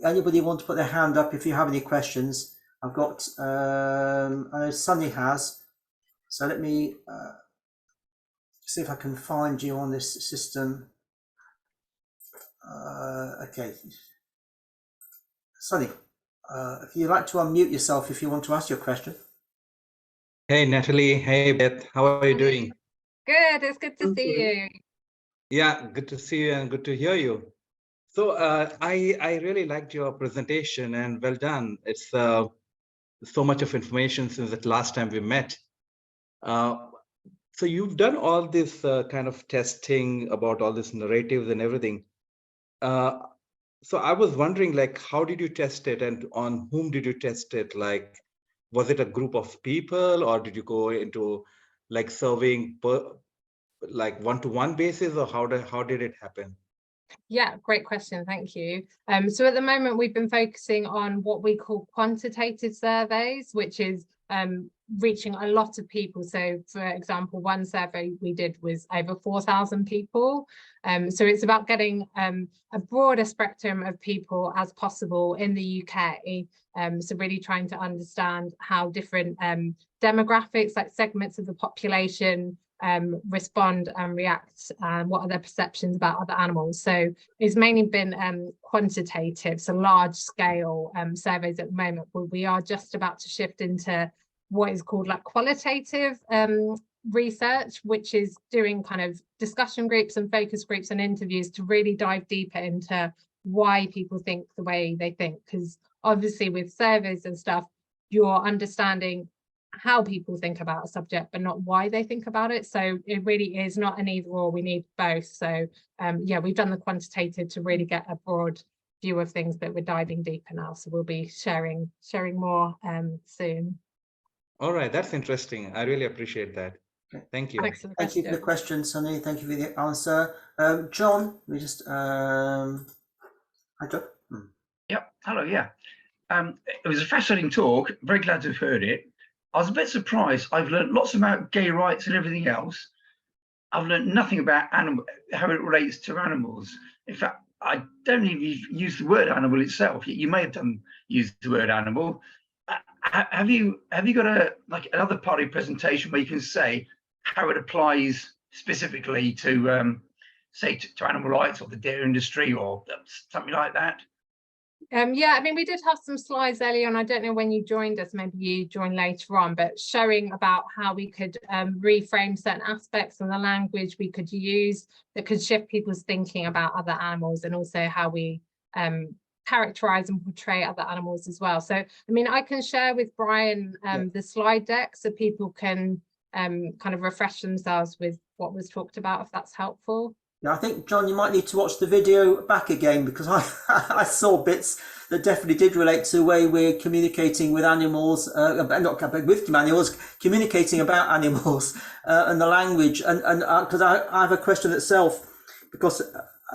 Speaker 1: anybody want to put their hand up if you have any questions? I've got, I know Sunny has, so let me see if I can find you on this system. Okay, Sunny, if you'd like to unmute yourself if you want to ask your question.
Speaker 18: Hey Natalie, hey Beth, how are you doing?
Speaker 2: Good, it's good to see you.
Speaker 18: Yeah, good to see you and good to hear you. So I really liked your presentation, and well done. It's so much of information since the last time we met. So you've done all this kind of testing about all this narratives and everything. So I was wondering, like, how did you test it and on whom did you test it? Like, was it a group of people, or did you go into like surveying like one-to-one basis, or how did it happen?
Speaker 2: Yeah, great question, thank you. So at the moment we've been focusing on what we call quantitative surveys, which is reaching a lot of people. So for example, one survey we did was over 4,000 people. So it's about getting a broader spectrum of people as possible in the UK. So really trying to understand how different demographics, like segments of the population, respond and react, and what are their perceptions about other animals. So it's mainly been quantitative, so large scale surveys at the moment, where we are just about to shift into what is called like qualitative research, which is doing kind of discussion groups and focus groups and interviews to really dive deeper into why people think the way they think. Because obviously with surveys and stuff, you're understanding how people think about a subject, but not why they think about it. So it really is not an either or, we need both. So yeah, we've done the quantitative to really get a broad view of things, but we're diving deeper now. So we'll be sharing more soon.
Speaker 18: All right, that's interesting. I really appreciate that. Thank you.
Speaker 2: Thanks for the
Speaker 1: Thank you for the question, Sunny. Thank you for the answer. John, we just hi, John.
Speaker 19: Yep. Hello. Yeah. It was a fascinating talk. Very glad to have heard it. I was a bit surprised. I've learned lots about gay rights and everything else. I've learned nothing about how it relates to animals. In fact, I don't even use the word animal itself. You may have used the word animal. Have you got another part of your presentation where you can say how it applies specifically to say to animal rights or the dairy industry or something like that?
Speaker 2: Yeah, I mean, we did have some slides earlier on. I don't know when you joined us, maybe you joined later on, but showing about how we could reframe certain aspects of the language we could use that could shift people's thinking about other animals, and also how we characterize and portray other animals as well. So, I mean, I can share with Brian the slide deck so people can kind of refresh themselves with what was talked about, if that's helpful.
Speaker 1: Yeah, I think, John, you might need to watch the video back again, because I saw bits that definitely did relate to the way we're communicating with animals, not with animals, communicating about animals and the language. And because I have a question itself, because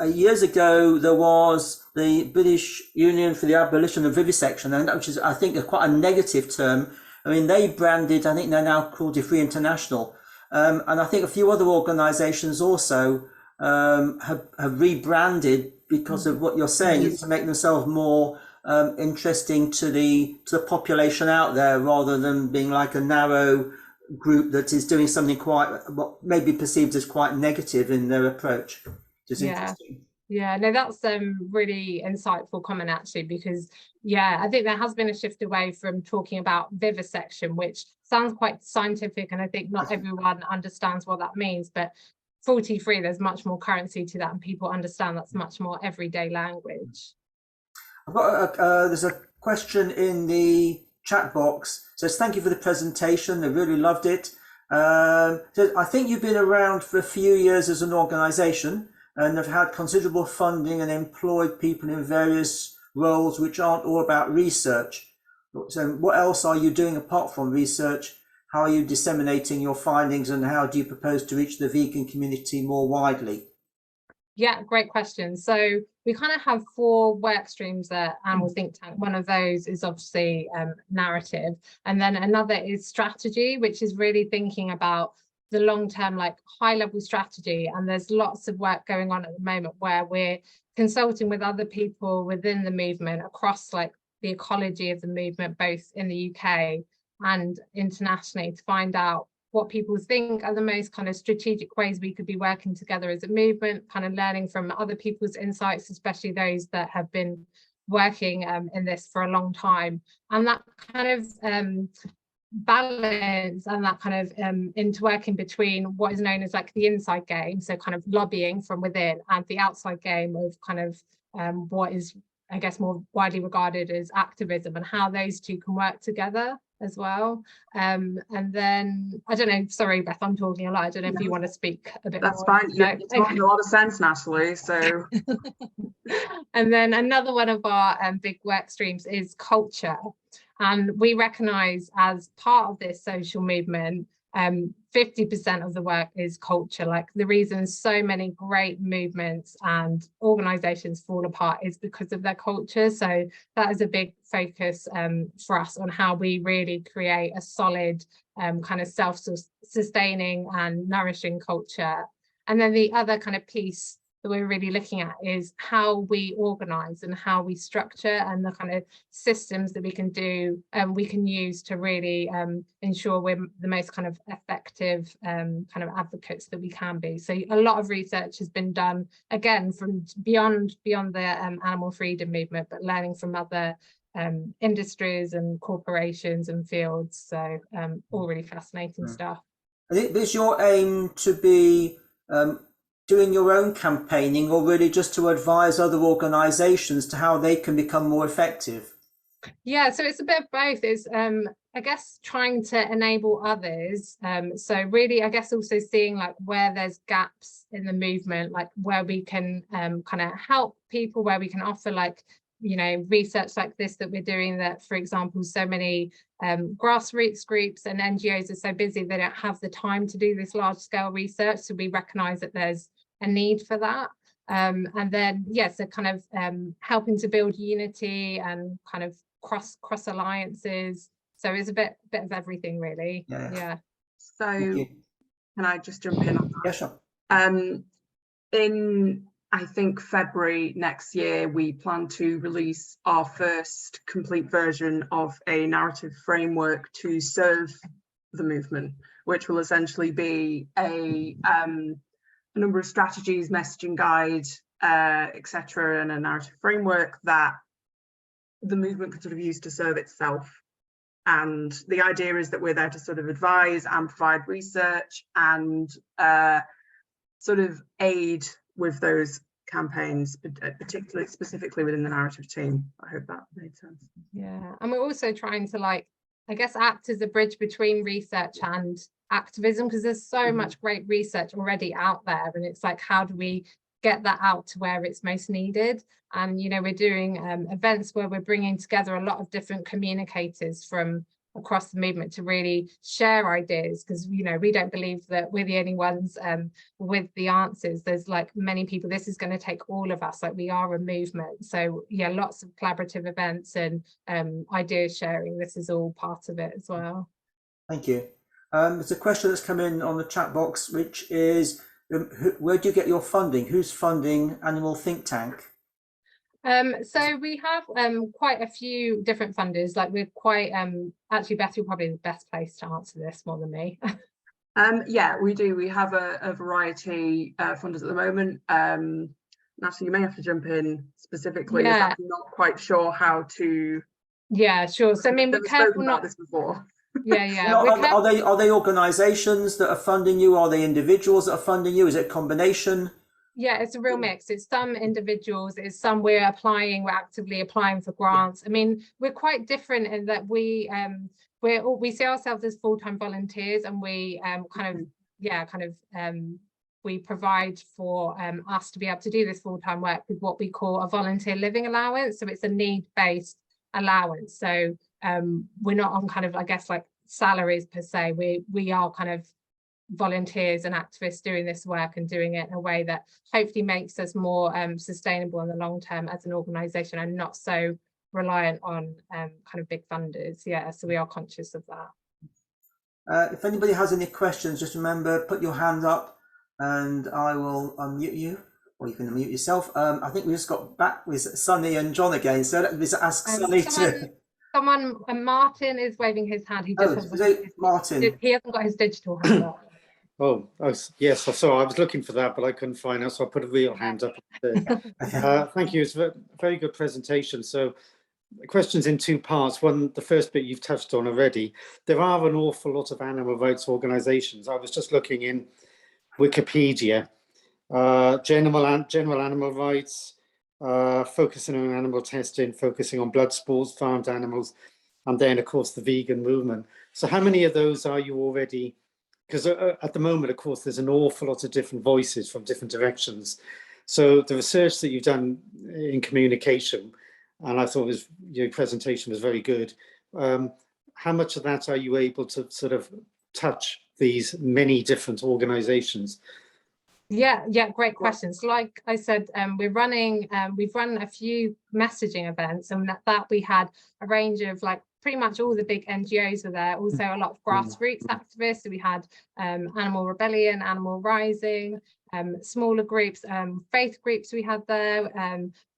Speaker 1: years ago there was the British Union for the Abolition of Vivisection, and which is, I think, quite a negative term. I mean, they branded, I think they're now called Free International, and I think a few other organisations also have rebranded because of what you're saying. It's to make themselves more interesting to the population out there, rather than being like a narrow group that is doing something quite what may be perceived as quite negative in their approach. Which is interesting.
Speaker 2: Yeah, no, that's really insightful comment, actually, because I think there has been a shift away from talking about vivisection, which sounds quite scientific, and I think not everyone understands what that means, but cruelty-free, there's much more currency to that, and people understand that's much more everyday language.
Speaker 1: I've got there's a question in the chat box. It says, thank you for the presentation. I really loved it. So I think you've been around for a few years as an organisation and have had considerable funding and employed people in various roles which aren't all about research. So what else are you doing apart from research? How are you disseminating your findings, and how do you propose to reach the vegan community more widely?
Speaker 2: Yeah, great question. So we kind of have 4 work streams at Animal Think Tank. One of those is obviously narrative, and then another is strategy, which is really thinking about the long-term, like high-level strategy. And there's lots of work going on at the moment where we're consulting with other people within the movement across like the ecology of the movement, both in the UK and internationally, to find out what people think are the most kind of strategic ways we could be working together as a movement, kind of learning from other people's insights, especially those that have been working in this for a long time. And that kind of balance and that kind of interworking between what is known as like the inside game, so kind of lobbying from within, and the outside game of kind of what is, I guess, more widely regarded as activism, and how those two can work together as well. And then, I don't know, sorry, Beth, I'm talking a lot. I don't know if you want to speak a bit more.
Speaker 3: That's fine. You're talking a lot of sense, Natalie, so.
Speaker 2: And then another one of our big work streams is culture. And we recognise, as part of this social movement, 50% of the work is culture. Like, the reason so many great movements and organisations fall apart is because of their culture. So that is a big focus for us on how we really create a solid kind of self-sustaining and nourishing culture. And then the other kind of piece that we're really looking at is how we organise and how we structure, and the kind of systems that we can do and we can use to really ensure we're the most kind of effective kind of advocates that we can be. So a lot of research has been done, again, from beyond the animal freedom movement, but learning from other industries and corporations and fields. So all really fascinating stuff.
Speaker 1: Is your aim to be doing your own campaigning, or really just to advise other organisations to how they can become more effective?
Speaker 2: Yeah, so it's a bit of both. It's I guess trying to enable others. So really, I guess also seeing like where there's gaps in the movement, like where we can kind of help people, where we can offer like, you know, research like this that we're doing, that, for example, so many grassroots groups and NGOs are so busy they don't have the time to do this large scale research. So we recognise that there's a need for that. And then, yes, so kind of helping to build unity and kind of cross alliances. So it's a bit of everything, really. Yeah.
Speaker 3: So can I just jump in on that?
Speaker 1: Yeah, sure.
Speaker 3: In I think February next year, we plan to release our first complete version of a narrative framework to serve the movement, which will essentially be a number of strategies, messaging guide, etc., and a narrative framework that the movement can sort of use to serve itself. And the idea is that we're there to sort of advise and provide research and sort of aid with those campaigns, particularly specifically within the narrative team. I hope that made sense.
Speaker 2: Yeah, and we're also trying to, like, I guess, act as a bridge between research and activism, because there's so much great research already out there, and it's like, how do we get that out to where it's most needed? And, you know, we're doing events where we're bringing together a lot of different communicators from across the movement to really share ideas, because, you know, we don't believe that we're the only ones with the answers. There's like many people. This is going to take all of us. Like, we are a movement. So yeah, lots of collaborative events and idea sharing. This is all part of it as well.
Speaker 1: Thank you. There's a question that's come in on the chat box, which is, where do you get your funding? Who's funding Animal Think Tank?
Speaker 2: So we have quite a few different funders. Like, we're quite actually, Beth, you're probably the best place to answer this more than me.
Speaker 3: Yeah, we do. We have a variety of funders at the moment. Natalie, you may have to jump in specifically.
Speaker 2: Yeah.
Speaker 3: I'm not quite sure how to.
Speaker 2: Yeah, sure. So I mean, we're careful not
Speaker 3: this before.
Speaker 2: Yeah.
Speaker 1: Are they organisations that are funding you? Are they individuals that are funding you? Is it a combination?
Speaker 2: Yeah, it's a real mix. It's some individuals, it's some we're actively applying for grants. I mean, we're quite different in that we see ourselves as full-time volunteers, and we we provide for us to be able to do this full-time work with what we call a volunteer living allowance. So it's a need-based allowance. So we're not on kind of, I guess, like salaries per se. We are kind of volunteers and activists doing this work and doing it in a way that hopefully makes us more sustainable in the long term as an organisation, and not so reliant on kind of big funders. Yeah, so we are conscious of that.
Speaker 1: If anybody has any questions, just remember, put your hand up and I will unmute you, or you can unmute yourself. I think we just got back with Sunny and John again, so let's ask Sunny to...
Speaker 2: Someone, Martin is waving his hand. He just
Speaker 1: Martin.
Speaker 2: He hasn't got his digital hand up.
Speaker 20: Oh, yes, I saw. I was looking for that, but I couldn't find it, so I put a real hand up. Thank you. It's a very good presentation. So, questions in two parts. One, the first bit you've touched on already. There are an awful lot of animal rights organisations. I was just looking in Wikipedia. General animal rights, focusing on animal testing, focusing on blood sports, farmed animals, and then, of course, the vegan movement. So, how many of those are you already? Because at the moment, of course, there's an awful lot of different voices from different directions. So the research that you've done in communication, and I thought your presentation was very good. How much of that are you able to sort of touch these many different organizations?
Speaker 2: Yeah, great questions. Like I said, we've run a few messaging events, and that we had a range of, like, pretty much all the big NGOs were there, also a lot of grassroots activists. So we had Animal Rebellion, Animal Rising, smaller groups, faith groups we had there,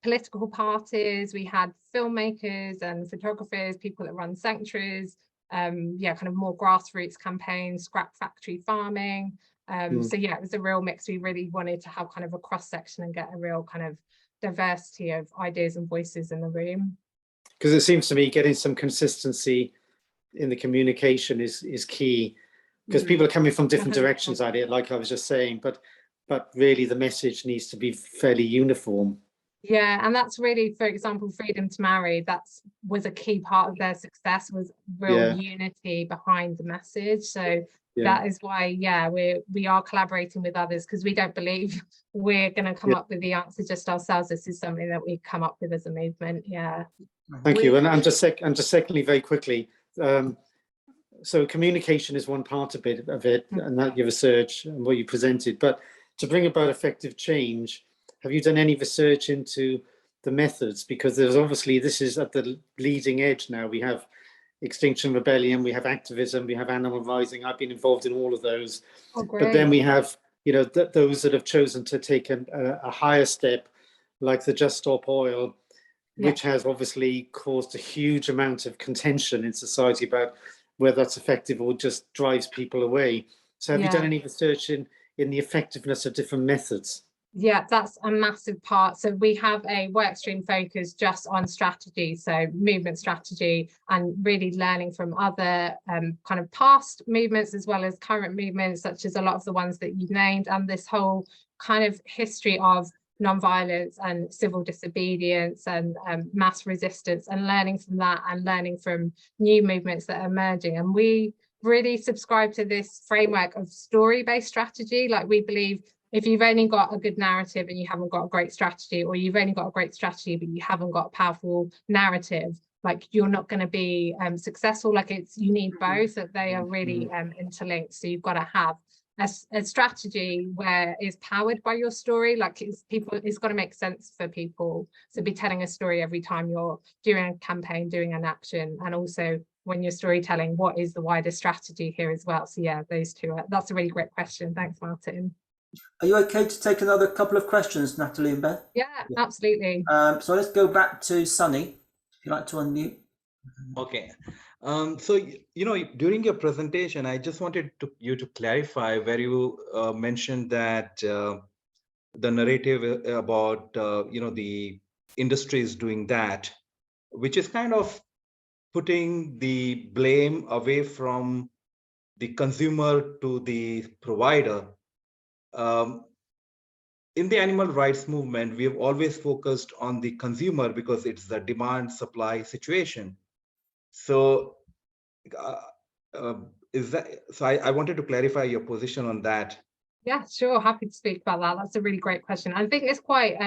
Speaker 2: political parties, we had filmmakers and photographers, people that run sanctuaries, kind of more grassroots campaigns, scrap factory farming. So yeah, it was a real mix. We really wanted to have kind of a cross section and get a real kind of diversity of ideas and voices in the room.
Speaker 20: Because it seems to me getting some consistency in the communication is key, because people are coming from different directions at it, like I was just saying, but really the message needs to be fairly uniform.
Speaker 2: Yeah, and that's really, for example, Freedom to Marry, was a key part of their success, was real unity behind the message. So that is why, we are collaborating with others, because we don't believe we're going to come up with the answer just ourselves. This is something that we come up with as a movement. Yeah.
Speaker 20: Thank you. And I'm just secondly, very quickly, so communication is one part of it, and that your research and what you presented. But to bring about effective change, have you done any research into the methods? Because there's obviously, this is at the leading edge now. We have Extinction Rebellion, we have activism, we have animal rising. I've been involved in all of those.
Speaker 2: Oh, great.
Speaker 20: But then we have, you know, those that have chosen to take a higher step, like the Just Stop Oil, which has obviously caused a huge amount of contention in society about whether that's effective or just drives people away. So have you done any research in the effectiveness of different methods?
Speaker 2: Yeah, that's a massive part. So we have a work stream focused just on strategy, so movement strategy, and really learning from other kind of past movements as well as current movements, such as a lot of the ones that you've named, and this whole kind of history of non-violence and civil disobedience and mass resistance, and learning from that and learning from new movements that are emerging. And we really subscribe to this framework of story-based strategy. Like, we believe if you've only got a good narrative and you haven't got a great strategy, or you've only got a great strategy but you haven't got a powerful narrative, like, you're not going to be successful. Like, you need both, that they are really interlinked. So you've got to have a strategy where it's powered by your story. Like, it's got to make sense for people. So be telling a story every time you're doing a campaign, doing an action, and also when you're storytelling, what is the wider strategy here as well? So yeah, those two that's a really great question. Thanks, Martin.
Speaker 1: Are you okay to take another couple of questions, Natalie and Beth?
Speaker 2: Yeah, absolutely.
Speaker 1: So let's go back to Sunny. If you'd like to unmute.
Speaker 18: Okay. So, you know, during your presentation, I just wanted you to clarify where you mentioned that the narrative about, you know, the industry is doing that, which is kind of putting the blame away from the consumer to the provider. In the animal rights movement, we have always focused on the consumer because it's the demand supply situation. So I wanted to clarify your position on that.
Speaker 2: Yeah, sure. Happy to speak about that. That's a really great question. I think it's quite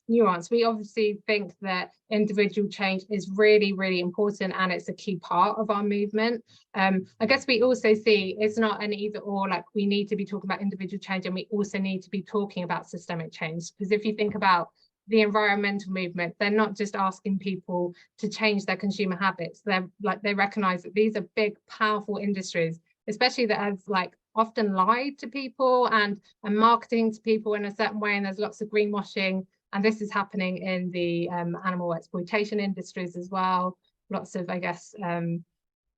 Speaker 2: nuanced. We obviously think that individual change is really, really important, and it's a key part of our movement. I guess we also see it's not an either or, like, we need to be talking about individual change and we also need to be talking about systemic change. Because if you think about the environmental movement, they're not just asking people to change their consumer habits. They recognize that these are big, powerful industries, especially that have like often lied to people and marketing to people in a certain way, and there's lots of greenwashing, and this is happening in the animal exploitation industries as well. Lots of, I guess, kind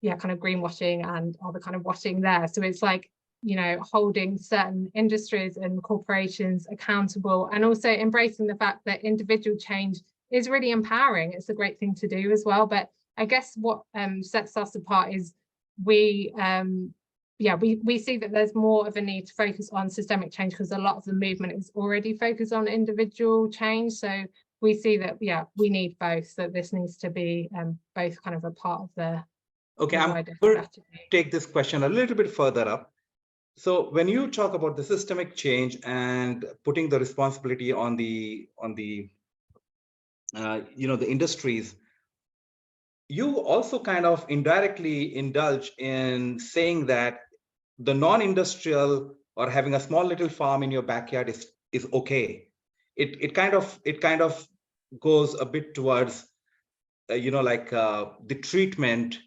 Speaker 2: of greenwashing and other kind of washing there. So it's like, you know, holding certain industries and corporations accountable, and also embracing the fact that individual change is really empowering. It's a great thing to do as well. But I guess what sets us apart is we see that there's more of a need to focus on systemic change, because a lot of the movement is already focused on individual change. So we see that, we need both. So this needs to be both kind of a part of the
Speaker 18: Okay, I'm going to take this question a little bit further up. So when you talk about the systemic change and putting the responsibility on the the industries, you also kind of indirectly indulge in saying that the non-industrial or having a small little farm in your backyard is okay. It kind of goes a bit towards the treatment.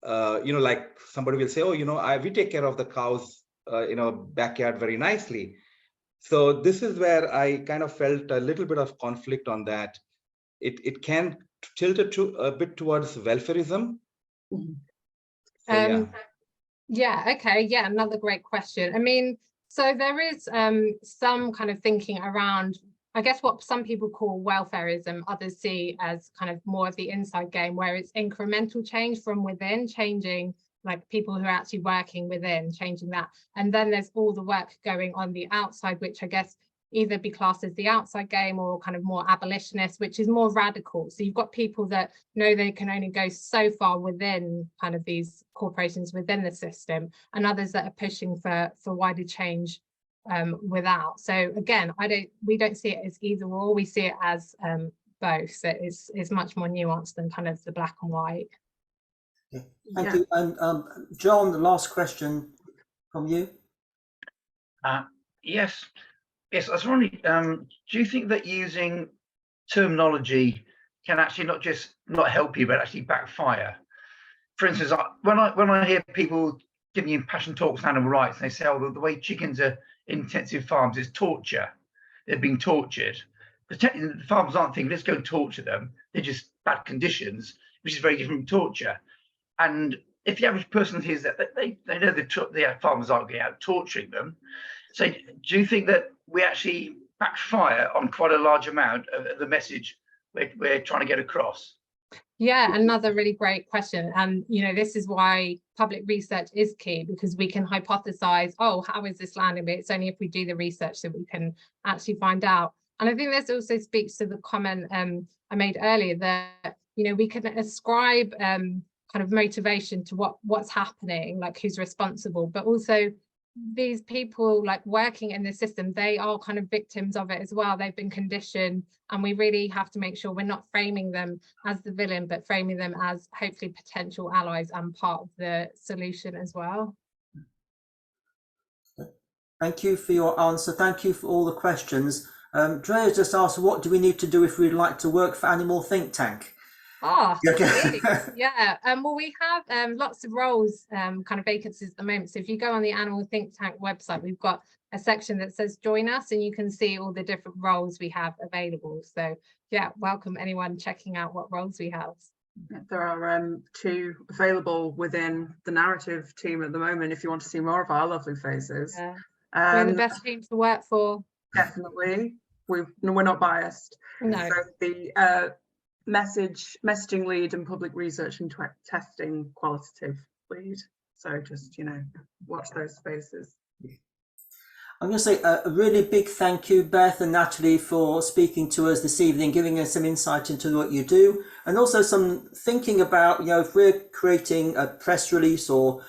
Speaker 18: Like somebody will say, oh, we take care of the cows in our backyard very nicely. So this is where I kind of felt a little bit of conflict on that. It can tilt it to a bit towards welfareism. So,
Speaker 2: another great question. I mean, so there is some kind of thinking around, I guess, what some people call welfareism, others see as kind of more of the inside game, where it's incremental change from within, changing like people who are actually working within, changing that. And then there's all the work going on the outside, which I guess either be classed as the outside game or kind of more abolitionist, which is more radical. So you've got people that know they can only go so far within kind of these corporations within the system, and others that are pushing for wider change without. So again, we don't see it as either or, we see it as both. So it's much more nuanced than kind of the black and white.
Speaker 1: Thank you. And John, the last question from you.
Speaker 19: Yes, I was wondering, do you think that using terminology can actually not help you, but actually backfire? For instance, when I hear people giving impassioned talks on animal rights, and they say, oh, the way chickens are in intensive farms is torture. They're being tortured. But technically, the farmers aren't thinking, let's go and torture them. They're just bad conditions, which is very different from torture. And if the average person hears that, they know the farmers aren't going out torturing them. So do you think that we actually backfire on quite a large amount of the message we're trying to get across?
Speaker 2: Yeah, another really great question. And, you know, this is why public research is key, because we can hypothesize, oh, how is this landing? But it's only if we do the research that we can actually find out. And I think this also speaks to the comment I made earlier that, you know, we can ascribe kind of motivation to what's happening, like who's responsible, but also these people like working in the system, they are kind of victims of it as well. They've been conditioned, and we really have to make sure we're not framing them as the villain, but framing them as hopefully potential allies and part of the solution as well.
Speaker 1: Thank you for your answer. Thank you for all the questions. Drea just asked, what do we need to do if we'd like to work for Animal Think Tank?
Speaker 2: Oh, really? Yeah. Well, we have lots of roles, kind of vacancies at the moment. So if you go on the Animal Think Tank website, we've got a section that says join us, and you can see all the different roles we have available. So yeah, welcome anyone checking out what roles we have.
Speaker 3: There are 2 available within the narrative team at the moment if you want to see more of our lovely faces.
Speaker 2: Yeah. We're the best teams to work for.
Speaker 3: Definitely. We're not biased.
Speaker 2: No.
Speaker 3: So the messaging lead and public research and testing qualitative lead. So just, you know, watch those spaces.
Speaker 1: I'm going to say a really big thank you, Beth and Natalie, for speaking to us this evening, giving us some insight into what you do, and also some thinking about, you know, if we're creating a press release or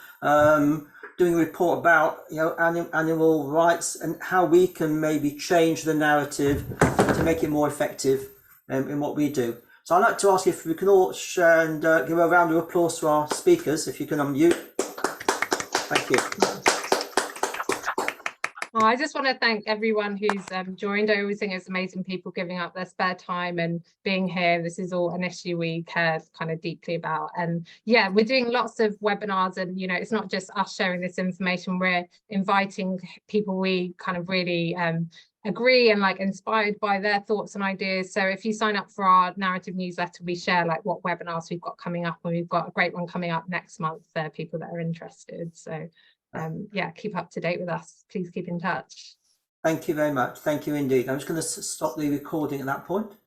Speaker 1: doing a report about, you know, animal rights, and how we can maybe change the narrative to make it more effective in what we do. So I'd like to ask if we can all share and give a round of applause to our speakers, if you can unmute. Thank you.
Speaker 2: Well, I just want to thank everyone who's joined. I always think it's amazing people giving up their spare time and being here. This is all an issue we care kind of deeply about. And yeah, we're doing lots of webinars, and, you know, it's not just us sharing this information. We're inviting people we kind of really agree and like inspired by their thoughts and ideas. So if you sign up for our narrative newsletter, we share like what webinars we've got coming up, and we've got a great one coming up next month for people that are interested. So yeah, keep up to date with us. Please keep in touch.
Speaker 1: Thank you very much. Thank you indeed. I'm just going to stop the recording at that point.